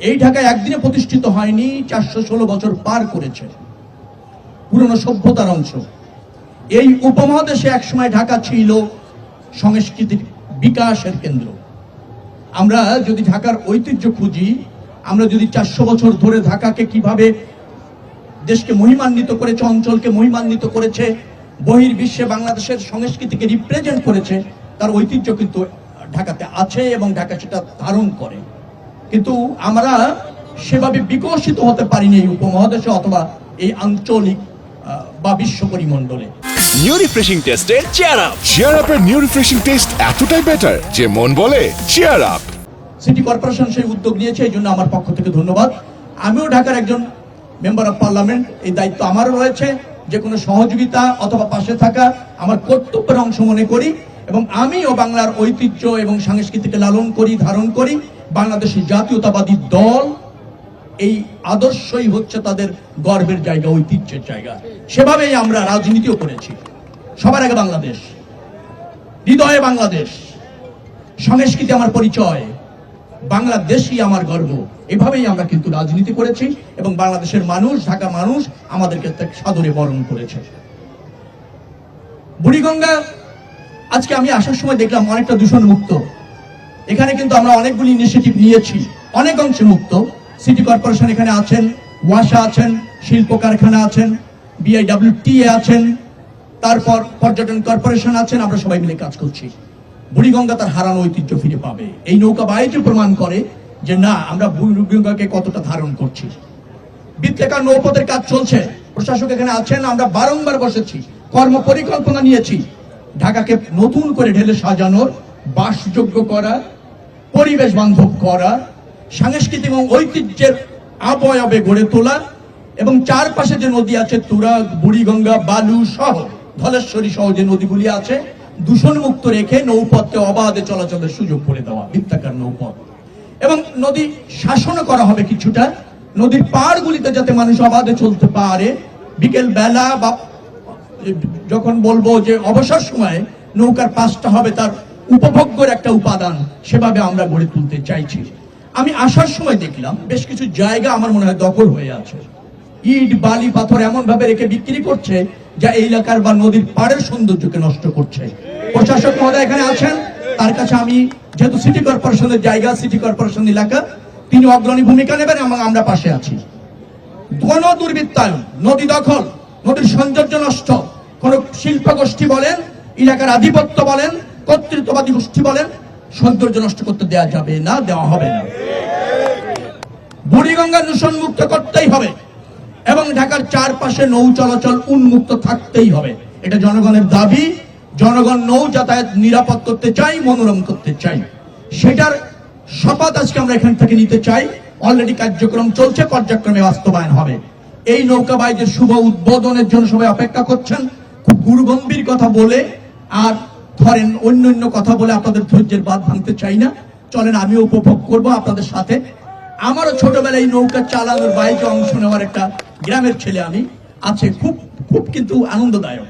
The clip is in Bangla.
এই ঢাকা একদিনে প্রতিষ্ঠিত হয়নি, 416 বছর পার করেছে, পুরনো সভ্যতার অংশ। এই উপমহাদেশে একসময় ঢাকা ছিল সংস্কৃতির বিকাশের কেন্দ্র। আমরা যদি ঢাকার ঐতিহ্য খুঁজি, আমরা যদি 400 বছর ধরে ঢাকাকে কিভাবে দেশকে মহিমান্বিত করেছে, অঞ্চলকে মহিমান্বিত করেছে, বহির্বিশ্বে বাংলাদেশের সংস্কৃতিকে রিপ্রেজেন্ট করেছে, তার ঐতিহ্য কিন্তু ঢাকাতে আছে এবং ঢাকা সেটা ধারণ করে। কিন্তু আমরা সেভাবে বিকশিত হতে পারিনি এই উপমহাদেশে অথবা এই আঞ্চলিক বা বিশ্ব পরিমণ্ডলে। নিউ রিফ্রেশিং টেস্টে চেয়ার আপ। চেয়ার আপের নিউ রিফ্রেশিং টেস্ট এতটাই বেটার যে মন বলে চেয়ার আপ। সিটি কর্পোরেশন সেই উদ্যোগ নিয়েছে, এই জন্য আমার পক্ষ থেকে ধন্যবাদ। আমিও ঢাকার একজন মেম্বার অফ পার্লামেন্ট, এই দায়িত্ব আমারও রয়েছে। যে কোনো সহযোগিতা অথবা পাশে থাকা আমার কর্তব্যের অংশ মনে করি এবং আমিও বাংলার ঐতিহ্য এবং সংস্কৃতিকে লালন করি, ধারণ করি। বাংলাদেশের জাতীয়তাবাদী দল এই আদর্শই হচ্ছে তাদের গর্বের জায়গা, ঐতিহ্যের জায়গা। সেভাবেই আমরা রাজনীতিও করেছি। সবার আগে বাংলাদেশ, হৃদয়ে বাংলাদেশ, সংস্কৃতি আমার পরিচয়, বাংলাদেশই আমার গর্ব। এভাবেই আমরা কিন্তু রাজনীতি করেছি এবং বাংলাদেশের মানুষ, ঢাকা মানুষ আমাদেরকে সাদরে বরণ করেছে। বুড়িগঙ্গা আজকে আমি আসার সময় দেখলাম অনেকটা দূষণ মুক্ত। এখানে কিন্তু আমরা অনেকগুলি ইনিশিয়েটিভ নিয়েছি, অনেক অংশে মুক্ত। সিটি কর্পোরেশন এখানে আছেন, ওয়াসা আছেন, শিল্প কারখানা আছেন, BIWTA আছেন, তারপর পর্যটন কর্পোরেশন আছেন। আমরা সবাই মিলে কাজ করছি। বুড়িগঙ্গা তার হারানো ঐতিহ্য ফিরে পাবে। এই নৌকা বাইচে প্রমাণ করে যে না, আমরা বুড়িগঙ্গাকে কতটা ধারণ করছি। বৃত্তাকার নৌপথের কাজ চলছে, প্রশাসক এখানে আছেন। আমরা বারংবার বসেছি, কর্ম পরিকল্পনা নিয়েছি, ঢাকাকে নতুন করে ঢেলে সাজানোর, বাসযোগ্য করা, পরিবেশ বান্ধব করা, সাংস্কৃতিক এবং ঐতিহ্যের আবয়বে গড়ে তোলা এবং চারপাশে যে নদী আছে, তুরাগ, বুড়িগঙ্গা, বালু সহ, ধলেশ্বরী সহ যে নদীগুলি আছে, দূষণ মুক্ত রেখে নৌপথকে অবাধে চলাচলের সুযোগ করে দেওয়া, বৃত্তাকার নৌপথ। এবং নদী শাসনও করা হবে কিছুটা, নদীর পাড়গুলিতে যাতে মানুষ অবাধে চলতে পারে। বিকেল বেলা বা যখন বলবো যে অবসর সময়ে নৌকার পাশটা হবে তার উপভোগ্যের একটা উপাদান, সেভাবে আমরা গড়ে তুলতে চাইছি। আমি আসার সময় দেখলাম বেশ কিছু জায়গা আমার মনে হয় দখল হয়ে আছে। ইট, বালি, পাথর এমন ভাবে রেখে বিক্রি করছে যা এই এলাকার বা নদীর পাড়ের সৌন্দর্যকে নষ্ট করছে। প্রশাসক মহোদয় এখানে আছেন, তার কাছে আমি, যেহেতু সিটি কর্পোরেশনের জায়গা, সিটি কর্পোরেশন এলাকা, তিনি অগ্রণী ভূমিকা নেবেন এবং আমরা পাশে আছি। গণ দুর্বৃত্তায়ন, নদী দখল, নদীর সৌন্দর্য নষ্ট, কোন শিল্প গোষ্ঠী বলেন, এলাকার আধিপত্য বলেন, কর্তৃত্ববাদী গোষ্ঠী বলেন, সৌন্দর্য নষ্ট করতে দেওয়া যাবে না, দেওয়া হবে না। বুড়িগঙ্গা দূষণ মুক্ত করতেই হবে এবং ঢাকার চারপাশে নৌ চলাচল উন্মুক্ত থাকতেই হবে। এটা জনগণের দাবি। জনগণ নৌ যাতায়াত নিরাপদ করতে চাই, মনোরম করতে চাই। সেটার শপথ আজকে আমরা এখান থেকে নিতে চাই। অলরেডি কার্যক্রম চলছে, পর্যায়ক্রমে বাস্তবায়ন হবে। এই নৌকা বাইজের শুভ উদ্বোধনের জন্য সবাই অপেক্ষা করছেন। খুব গুরুগম্ভীর কথা বলে আর ধরেন অন্য কথা বলে আপনাদের ধৈর্যের বাঁধ ভাঙতে চাই না। চলেন, আমিও উপভোগ করব আপনাদের সাথে। আমারও ছোটবেলায় এই নৌকা চালানোর বাইকে অংশ নেওয়ার একটা গ্রামের ছেলে আমি আছে, খুব খুব কিন্তু আনন্দদায়ক।